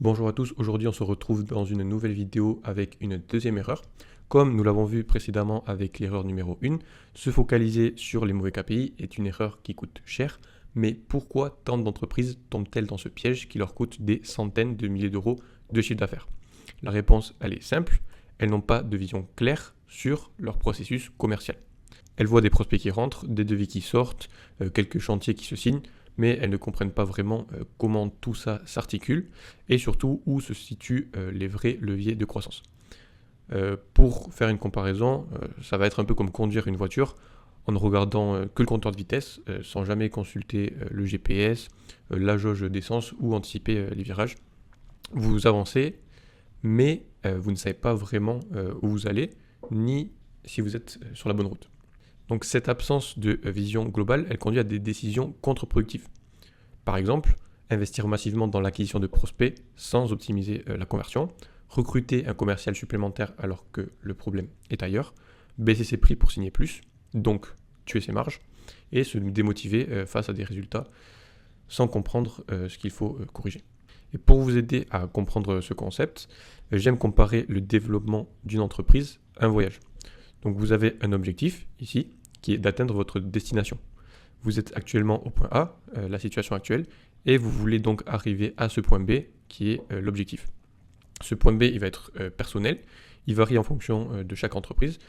Bonjour à tous, aujourd'hui on se retrouve dans une nouvelle vidéo avec une deuxième erreur. Comme nous l'avons vu précédemment avec l'erreur numéro 1, se focaliser sur les mauvais KPI est une erreur qui coûte cher, mais pourquoi tant d'entreprises tombent-elles dans ce piège qui leur coûte des centaines de milliers d'euros de chiffre d'affaires? La réponse, elle est simple, elles n'ont pas de vision claire sur leur processus commercial. Elles voient des prospects qui rentrent, des devis qui sortent, quelques chantiers qui se signent, mais elles ne comprennent pas vraiment comment tout ça s'articule et surtout où se situent les vrais leviers de croissance. Pour faire une comparaison, ça va être un peu comme conduire une voiture en ne regardant que le compteur de vitesse, sans jamais consulter le GPS, la jauge d'essence ou anticiper les virages. Vous avancez, mais vous ne savez pas vraiment où vous allez, ni si vous êtes sur la bonne route. Donc cette absence de vision globale, elle conduit à des décisions contre-productives. Par exemple, investir massivement dans l'acquisition de prospects sans optimiser la conversion, recruter un commercial supplémentaire alors que le problème est ailleurs, baisser ses prix pour signer plus, donc tuer ses marges, et se démotiver face à des résultats sans comprendre ce qu'il faut corriger. Et pour vous aider à comprendre ce concept, j'aime comparer le développement d'une entreprise à un voyage. Donc vous avez un objectif ici qui est d'atteindre votre destination. Vous êtes actuellement au point A, la situation actuelle, et vous voulez donc arriver à ce point B qui est l'objectif. Ce point B, il va être personnel, il varie en fonction de chaque entreprise,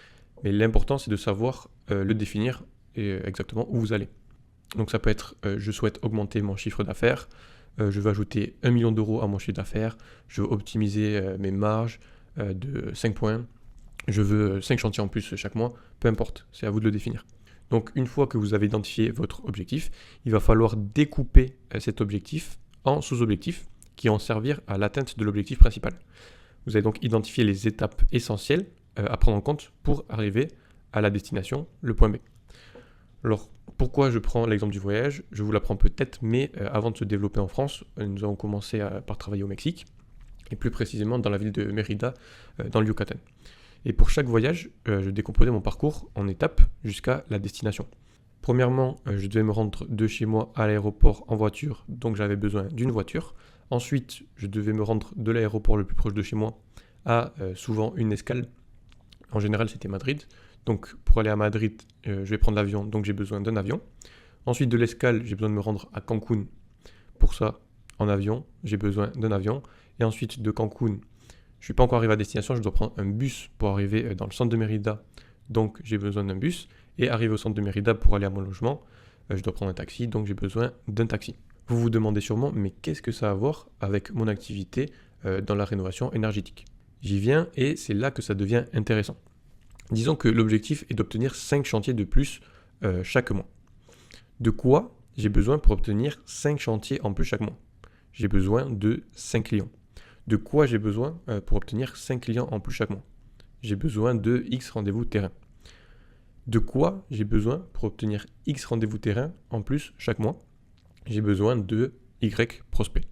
mais l'important c'est de savoir le définir et exactement où vous allez. Donc ça peut être je souhaite augmenter mon chiffre d'affaires, je veux ajouter 1 million d'euros à mon chiffre d'affaires, je veux optimiser mes marges de 5 points, je veux 5 chantiers en plus chaque mois, peu importe, c'est à vous de le définir. Donc une fois que vous avez identifié votre objectif, il va falloir découper cet objectif en sous-objectifs qui vont servir à l'atteinte de l'objectif principal. Vous allez donc identifier les étapes essentielles à prendre en compte pour arriver à la destination, le point B. Alors pourquoi je prends l'exemple du voyage? Je vous l'apprends peut-être, mais avant de se développer en France, nous avons commencé par travailler au Mexique, et plus précisément dans la ville de Mérida, dans le Yucatan. Et pour chaque voyage, je décomposais mon parcours en étapes jusqu'à la destination. Premièrement, je devais me rendre de chez moi à l'aéroport en voiture, donc j'avais besoin d'une voiture. Ensuite, je devais me rendre de l'aéroport le plus proche de chez moi à souvent une escale. En général, c'était Madrid. Donc pour aller à Madrid, je vais prendre l'avion, donc j'ai besoin d'un avion. Ensuite de l'escale, j'ai besoin de me rendre à Cancun. Pour ça, en avion, j'ai besoin d'un avion. Et ensuite de Cancun, je ne suis pas encore arrivé à destination, je dois prendre un bus pour arriver dans le centre de Mérida. Donc j'ai besoin d'un bus. Et arriver au centre de Mérida pour aller à mon logement, je dois prendre un taxi, donc j'ai besoin d'un taxi. Vous vous demandez sûrement, mais qu'est-ce que ça a à voir avec mon activité dans la rénovation énergétique? J'y viens et c'est là que ça devient intéressant. Disons que l'objectif est d'obtenir 5 chantiers de plus chaque mois. De quoi j'ai besoin pour obtenir 5 chantiers en plus chaque mois? J'ai besoin de 5 clients. De quoi j'ai besoin pour obtenir 5 clients en plus chaque mois? J'ai besoin de X rendez-vous terrain. De quoi j'ai besoin pour obtenir X rendez-vous terrain en plus chaque mois? J'ai besoin de Y prospects.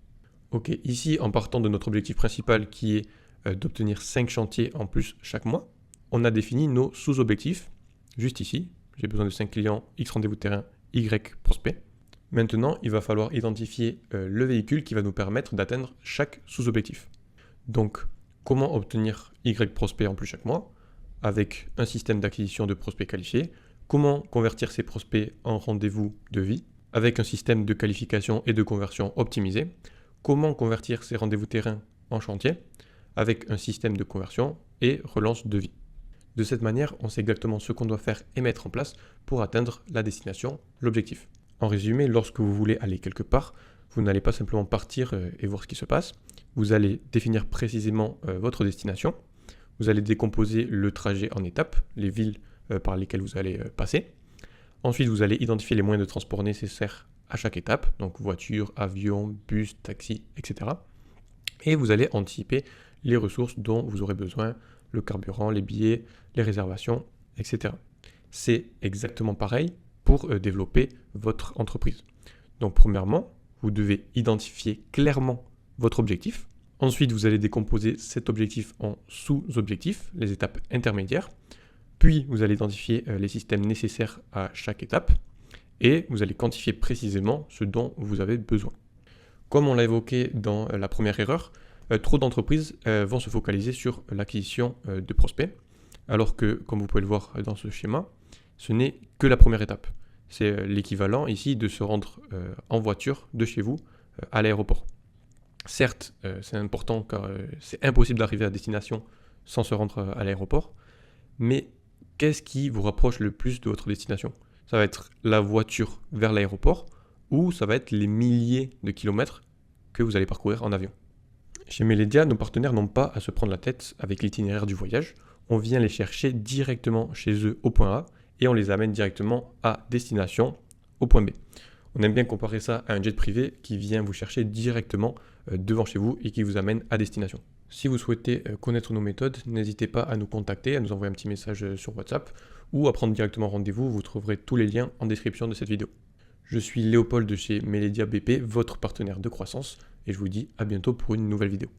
Ok, ici en partant de notre objectif principal qui est d'obtenir 5 chantiers en plus chaque mois, on a défini nos sous-objectifs juste ici. J'ai besoin de 5 clients, X rendez-vous terrain, Y prospects. Maintenant, il va falloir identifier le véhicule qui va nous permettre d'atteindre chaque sous-objectif. Donc, comment obtenir Y prospects en plus chaque mois? Avec un système d'acquisition de prospects qualifiés. Comment convertir ces prospects en rendez-vous de vie? Avec un système de qualification et de conversion optimisé. Comment convertir ces rendez-vous terrain en chantier? Avec un système de conversion et relance de vie. De cette manière, on sait exactement ce qu'on doit faire et mettre en place pour atteindre la destination, l'objectif. En résumé, lorsque vous voulez aller quelque part, vous n'allez pas simplement partir et voir ce qui se passe. Vous allez définir précisément votre destination. Vous allez décomposer le trajet en étapes, les villes par lesquelles vous allez passer. Ensuite, vous allez identifier les moyens de transport nécessaires à chaque étape, donc voiture, avion, bus, taxi, etc. Et vous allez anticiper les ressources dont vous aurez besoin, le carburant, les billets, les réservations, etc. C'est exactement pareil pour développer votre entreprise. Donc premièrement, vous devez identifier clairement votre objectif. Ensuite, vous allez décomposer cet objectif en sous-objectifs, les étapes intermédiaires. Puis, vous allez identifier les systèmes nécessaires à chaque étape. Et vous allez quantifier précisément ce dont vous avez besoin. Comme on l'a évoqué dans la première erreur, trop d'entreprises vont se focaliser sur l'acquisition de prospects, alors que, comme vous pouvez le voir dans ce schéma, ce n'est que la première étape. C'est l'équivalent ici de se rendre en voiture de chez vous à l'aéroport. Certes, c'est important car c'est impossible d'arriver à destination sans se rendre à l'aéroport, mais qu'est-ce qui vous rapproche le plus de votre destination? Ça va être la voiture vers l'aéroport ou ça va être les milliers de kilomètres que vous allez parcourir en avion. Chez Meledia, nos partenaires n'ont pas à se prendre la tête avec l'itinéraire du voyage. On vient les chercher directement chez eux au point A et on les amène directement à destination au point B. On aime bien comparer ça à un jet privé qui vient vous chercher directement devant chez vous et qui vous amène à destination. Si vous souhaitez connaître nos méthodes, n'hésitez pas à nous contacter, à nous envoyer un petit message sur WhatsApp ou à prendre directement rendez-vous. Vous trouverez tous les liens en description de cette vidéo. Je suis Léopold de chez Meledia BP, votre partenaire de croissance, et je vous dis à bientôt pour une nouvelle vidéo.